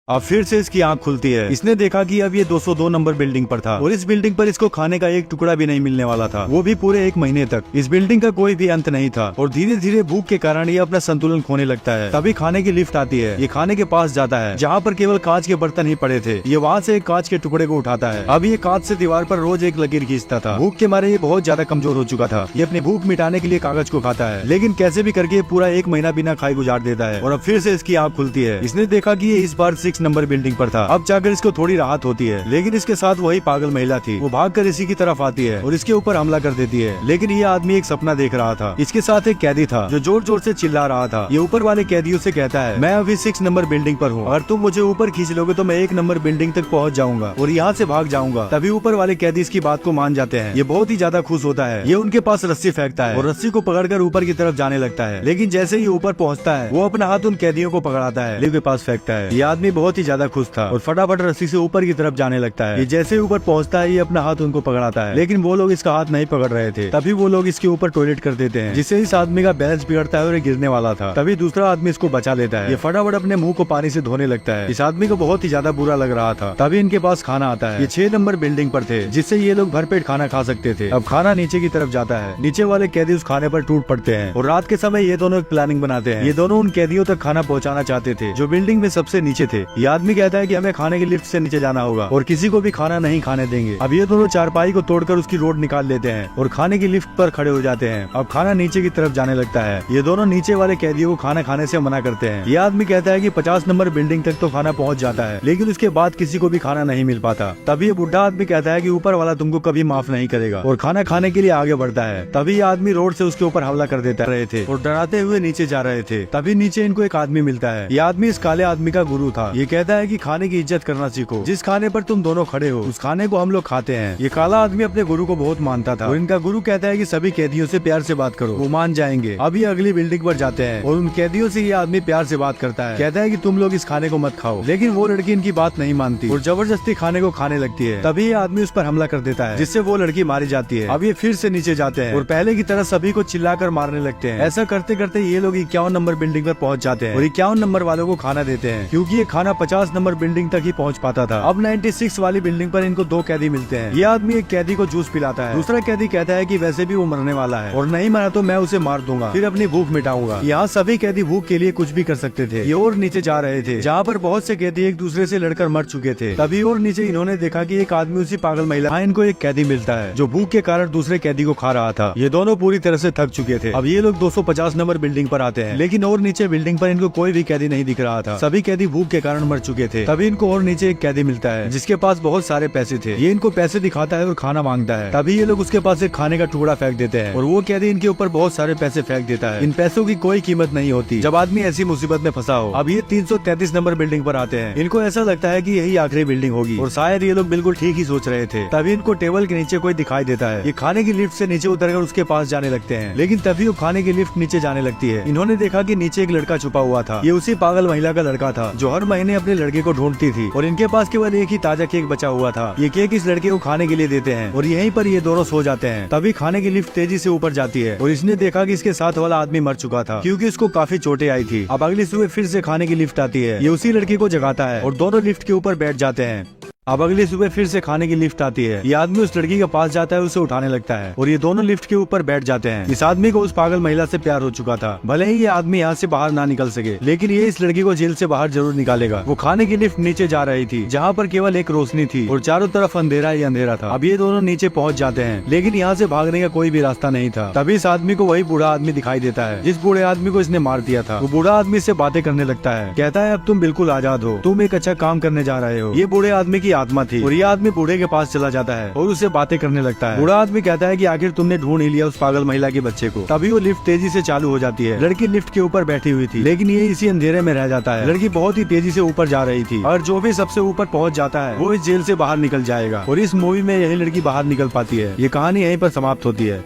अब फिर से इसकी आंख खुलती है। इसने देखा कि अब ये 202 नंबर बिल्डिंग पर था और इस बिल्डिंग पर इसको खाने का एक टुकड़ा भी नहीं मिलने वाला था, वो भी पूरे 1 महीने तक। इस बिल्डिंग का कोई भी अंत नहीं था और धीरे धीरे भूख के कारण ये अपना संतुलन खोने लगता है। तभी खाने की लिफ्ट आती है। ये खाने के पास जाता है जहाँ पर केवल कांच के बर्तन ही पड़े थे। ये वहाँ से एक कांच के टुकड़े को उठाता है। अब ये कांच से दीवार पर रोज एक लकीर खींचता था। भूख के मारे ये बहुत ज्यादा कमजोर हो चुका था। ये अपनी भूख मिटाने के लिए कागज को खाता है, लेकिन कैसे भी करके पूरा 1 महीना बिना खाए गुजार देता है। और अब फिर से इसकी आंख खुलती है। इसने देखा कि ये इस बार 6 नंबर बिल्डिंग पर था। अब जाकर इसको थोड़ी राहत होती है, लेकिन इसके साथ वही पागल महिला थी। वो भागकर इसी की तरफ आती है और इसके ऊपर हमला कर देती है। लेकिन ये आदमी एक सपना देख रहा था। इसके साथ एक कैदी था जो जोर जोर से चिल्ला रहा था। ये ऊपर वाले कैदियों से कहता है, मैं अभी 6 नंबर बिल्डिंग पर हूँ, अगर तुम मुझे ऊपर खींच लोगे तो मैं 1 नंबर बिल्डिंग तक पहुँच जाऊंगा और यहाँ से भाग जाऊंगा। तभी ऊपर वाले कैदी इसकी बात को मान जाते हैं। ये बहुत ही ज्यादा खुश होता है। ये उनके पास रस्सी फेंकता है और रस्सी को पकड़कर ऊपर की तरफ जाने लगता है। लेकिन जैसे ही ऊपर पहुँचता है वो अपना हाथ उन कैदियों को पकड़ाता है, लेके पास फेंकता है। ये आदमी बहुत ही ज्यादा खुश था और फटाफट रस्सी से ऊपर की तरफ जाने लगता है। ये जैसे ऊपर पहुंचता है ये अपना हाथ उनको पकड़ाता है, लेकिन वो लोग इसका हाथ नहीं पकड़ रहे थे। तभी वो लोग इसके ऊपर टॉयलेट कर देते हैं, जिससे इस आदमी का बैलेंस बिगड़ता है और ये गिरने वाला था। तभी दूसरा आदमी इसको बचा लेता है। ये फटाफट अपने मुंह को पानी से धोने लगता है। इस आदमी को बहुत ही ज्यादा बुरा लग रहा था। तभी इनके पास खाना आता है। ये 6 नंबर बिल्डिंग पर थे, जिससे ये लोग भरपेट खाना खा सकते थे। अब खाना नीचे की तरफ जाता है। नीचे वाले कैदी उस खाने पर टूट पड़ते हैं और रात के समय ये दोनों एक प्लानिंग बनाते हैं। ये दोनों उन कैदियों तक खाना पहुँचाना चाहते थे जो बिल्डिंग में सबसे नीचे थे। ये आदमी कहता है कि हमें खाने की लिफ्ट से नीचे जाना होगा और किसी को भी खाना नहीं खाने देंगे। अब ये दोनों चारपाई को तोड़कर उसकी रोड निकाल लेते हैं और खाने की लिफ्ट पर खड़े हो जाते हैं। अब खाना नीचे की तरफ जाने लगता है। ये दोनों नीचे वाले कैदियों को खाना खाने से मना करते हैं। ये आदमी कहता है कि 50 नंबर बिल्डिंग तक तो खाना पहुंच जाता है, लेकिन उसके बाद किसी को भी खाना नहीं मिल पाता। तभी ये बुढ़ा आदमी कहता है कि ऊपर वाला तुमको कभी माफ नहीं करेगा और खाना खाने के लिए आगे बढ़ता है। तभी ये आदमी रोड से उसके ऊपर हमला कर देता रहे थे और डराते हुए नीचे जा रहे थे। तभी नीचे इनको एक आदमी मिलता है। ये आदमी इस काले आदमी का गुरु था। ये कहता है कि खाने की इज्जत करना सीखो। जिस खाने पर तुम दोनों खड़े हो उस खाने को हम लोग खाते हैं। ये काला आदमी अपने गुरु को बहुत मानता था और इनका गुरु कहता है कि सभी कैदियों से प्यार से बात करो, वो मान जाएंगे। अभी अगली बिल्डिंग पर जाते हैं और उन कैदियों से ये आदमी प्यार से बात करता है। कहता है कि तुम लोग इस खाने को मत खाओ, लेकिन वो लड़की इनकी बात नहीं मानती और जबरदस्ती खाने को खाने लगती है। तभी ये आदमी उस पर हमला कर देता है, जिससे वो लड़की मारी जाती है। अब ये फिर से नीचे जाते हैं और पहले की तरह सभी को चिल्लाकर मारने लगते हैं। ऐसा करते करते ये लोग 51 नंबर बिल्डिंग पर पहुंच जाते हैं और 51 नंबर वालों को खाना देते हैं, क्योंकि ये खाना 50 नंबर बिल्डिंग तक ही पहुंच पाता था। अब 96 वाली बिल्डिंग पर इनको 2 कैदी मिलते हैं। ये आदमी एक कैदी को जूस पिलाता है। दूसरा कैदी कहता है कि वैसे भी वो मरने वाला है और नहीं मरा तो मैं उसे मार दूंगा, फिर अपनी भूख मिटाऊंगा। यहाँ सभी कैदी भूख के लिए कुछ भी कर सकते थे। ये और नीचे जा रहे थे जहाँ पर बहुत से कैदी एक दूसरे से लड़कर मर चुके थे। तभी और नीचे इन्होंने देखा कि एक आदमी उसी पागल महिला इनको एक कैदी मिलता है जो भूख के कारण दूसरे कैदी को खा रहा था। ये दोनों पूरी तरह से थक चुके थे। अब ये लोग 250 नंबर बिल्डिंग पर आते हैं, लेकिन और नीचे बिल्डिंग पर इनको कोई भी कैदी नहीं दिख रहा था। सभी कैदी भूख के कारण मर चुके थे। तभी इनको और नीचे एक कैदी मिलता है जिसके पास बहुत सारे पैसे थे। ये इनको पैसे दिखाता है और खाना मांगता है। तभी ये लोग उसके पास एक खाने का टुकड़ा फेंक देते हैं और वो कैदी इनके ऊपर बहुत सारे पैसे फेंक देता है। इन पैसों की कोई कीमत नहीं होती जब आदमी ऐसी मुसीबत में फंसा हो। अब ये 333 नंबर बिल्डिंग पर आते हैं। इनको ऐसा लगता है कि यही आखिरी बिल्डिंग होगी और शायद ये लोग बिल्कुल ठीक ही सोच रहे थे। तभी इनको टेबल के नीचे कोई दिखाई देता है। ये खाने की लिफ्ट से नीचे उतरकर उसके पास जाने लगते हैं, लेकिन तभी वो खाने की लिफ्ट नीचे जाने लगती है। इन्होंने देखा कि नीचे एक लड़का छुपा हुआ था। ये उसी पागल महिला का लड़का था जो हर महीने अपने लड़के को ढूंढती थी और इनके पास केवल एक ही ताजा केक बचा हुआ था। ये केक इस लड़के को खाने के लिए देते हैं और यहीं पर ये दोनों सो जाते हैं। तभी खाने की लिफ्ट तेजी से ऊपर जाती है और इसने देखा कि इसके साथ वाला आदमी मर चुका था, क्योंकि इसको काफी चोटें आई थी। अब अगली सुबह फिर से खाने की लिफ्ट आती है। ये उसी लड़की को जगाता है और दोनों लिफ्ट के ऊपर बैठ जाते हैं। अब अगली सुबह फिर से खाने की लिफ्ट आती है। ये आदमी उस लड़की के पास जाता है, उसे उठाने लगता है और ये दोनों लिफ्ट के ऊपर बैठ जाते हैं। इस आदमी को उस पागल महिला से प्यार हो चुका था। भले ही ये आदमी यहाँ से बाहर ना निकल सके, लेकिन ये इस लड़की को जेल से बाहर जरूर निकालेगा। वो खाने की लिफ्ट नीचे जा रही थी जहाँ पर केवल एक रोशनी थी और चारों तरफ अंधेरा ही अंधेरा था। अब ये दोनों नीचे पहुँच जाते हैं, लेकिन यहाँ से भागने का कोई भी रास्ता नहीं था। तभी इस आदमी को वही बूढ़ा आदमी दिखाई देता है जिस बूढ़े आदमी को इसने मार दिया था। वो बूढ़ा आदमी से बातें करने लगता है। कहता है अब तुम बिल्कुल आजाद हो, तुम एक अच्छा काम करने जा रहे हो। ये बूढ़े आदमी की आत्मा थी और ये आदमी बूढ़े के पास चला जाता है और उससे बातें करने लगता है। बूढ़ा आदमी कहता है कि आखिर तुमने ढूंढ ही लिया उस पागल महिला के बच्चे को। तभी वो लिफ्ट तेजी से चालू हो जाती है। लड़की लिफ्ट के ऊपर बैठी हुई थी, लेकिन ये इसी अंधेरे में रह जाता है। लड़की बहुत ही तेजी से ऊपर जा रही थी और जो भी सबसे ऊपर पहुंच जाता है वो इस जेल से बाहर निकल जाएगा और इस मूवी में यही लड़की बाहर निकल पाती है। ये कहानी यहीं पर समाप्त होती है।